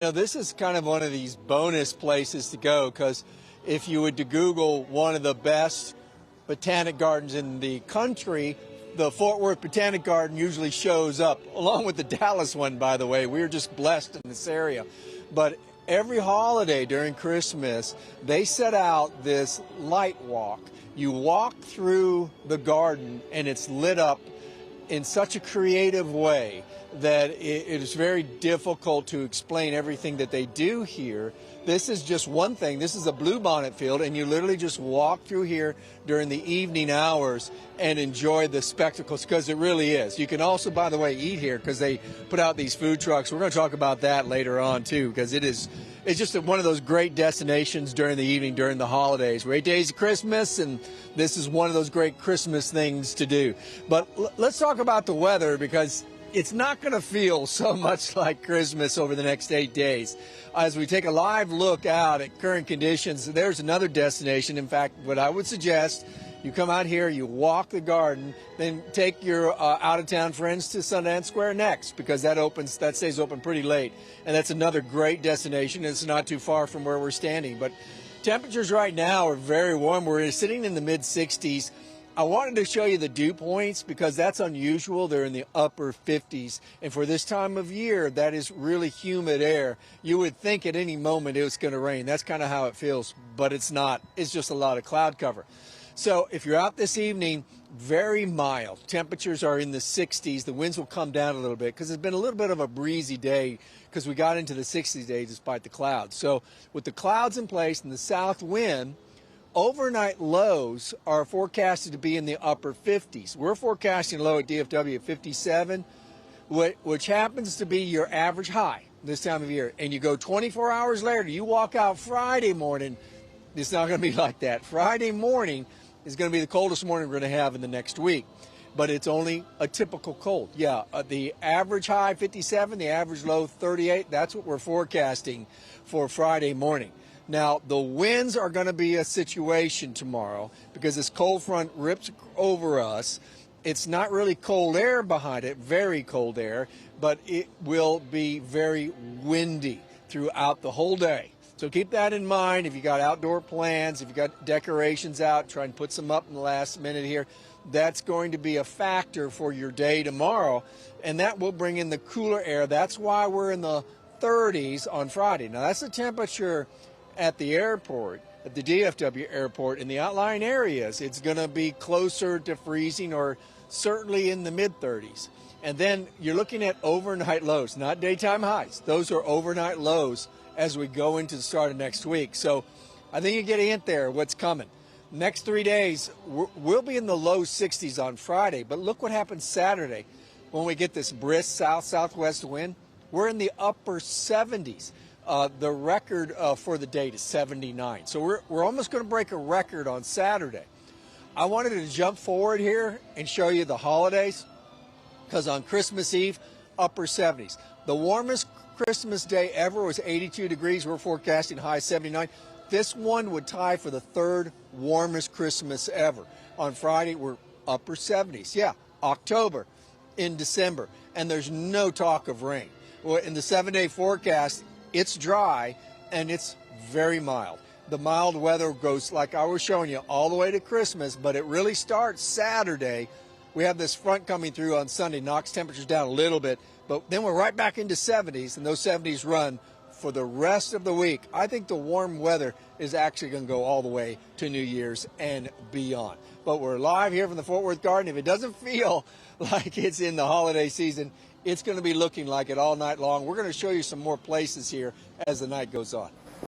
This is kind of one of these bonus places to go because if you were to Google one of the best botanic gardens in the country, the Fort Worth Botanic Garden usually shows up, along with the Dallas one, by the way. We're just blessed in this area. But every holiday during Christmas, they set out this light walk. You walk through the garden and it's lit up in such a creative way that it is very difficult to explain everything that they do here. This is just one thing. This is a bluebonnet field, and you literally just walk through here during the evening hours and enjoy the spectacles, because it really is. You can also, by the way, eat here because they put out these food trucks. We're going to talk about that later on too, because it's just one of those great destinations during the evening, during the holidays. We're 8 days of Christmas, and this is one of those great Christmas things to do. But let's talk about the weather, because it's not going to feel so much like Christmas over the next 8 days. As we take a live look out at current conditions, there's another destination. In fact, what I would suggest, you come out here, you walk the garden, then take your out-of-town friends to Sundance Square next, because that stays open pretty late. And that's another great destination. It's not too far from where we're standing. But temperatures right now are very warm. We're sitting in the mid-60s. I wanted to show you the dew points because that's unusual. They're in the upper 50s. And for this time of year, that is really humid air. You would think at any moment it was going to rain. That's kind of how it feels, but it's not. It's just a lot of cloud cover. So if you're out this evening, very mild. Temperatures are in the 60s. The winds will come down a little bit because it's been a little bit of a breezy day because we got into the 60s day despite the clouds. So with the clouds in place and the south wind, overnight lows are forecasted to be in the upper 50s. We're forecasting a low at DFW at 57, which happens to be your average high this time of year. And you go 24 hours later, you walk out Friday morning, it's not going to be like that. Friday morning is going to be the coldest morning we're going to have in the next week. But it's only a typical cold. Yeah, the average high 57, the average low 38. That's what we're forecasting for Friday morning. Now, the winds are going to be a situation tomorrow because this cold front rips over us. It's not really cold air behind it, very cold air, but it will be very windy throughout the whole day. So keep that in mind. If you got outdoor plans, if you got decorations out, try and put some up in the last minute here. That's going to be a factor for your day tomorrow, and that will bring in the cooler air. That's why we're in the 30s on Friday. Now, that's the temperature at the airport, at the DFW airport. In the outlying areas, it's going to be closer to freezing or certainly in the mid-30s. And then you're looking at overnight lows, not daytime highs. Those are overnight lows as we go into the start of next week. So I think you get a hint there what's coming. Next 3 days, we'll be in the low 60s on Friday, but look what happens Saturday when we get this brisk south-southwest wind. We're in the upper 70s. The record for the date is 79. So we're almost going to break a record on Saturday. I wanted to jump forward here and show you the holidays because on Christmas Eve, upper 70s. The warmest Christmas day ever was 82 degrees. We're forecasting high 79. This one would tie for the third warmest Christmas ever. On Friday, we're upper 70s. Yeah, October in December. And there's no talk of rain. Well, in the 7-day forecast, it's dry and it's very mild. The mild weather goes, like I was showing you, all the way to Christmas, but it really starts Saturday. We have this front coming through on Sunday, knocks temperatures down a little bit, but then we're right back into 70s, and those 70s run for the rest of the week. I think the warm weather is actually going to go all the way to New Year's and beyond. But we're live here from the Fort Worth Garden. If it doesn't feel like it's in the holiday season, it's going to be looking like it all night long. We're going to show you some more places here as the night goes on.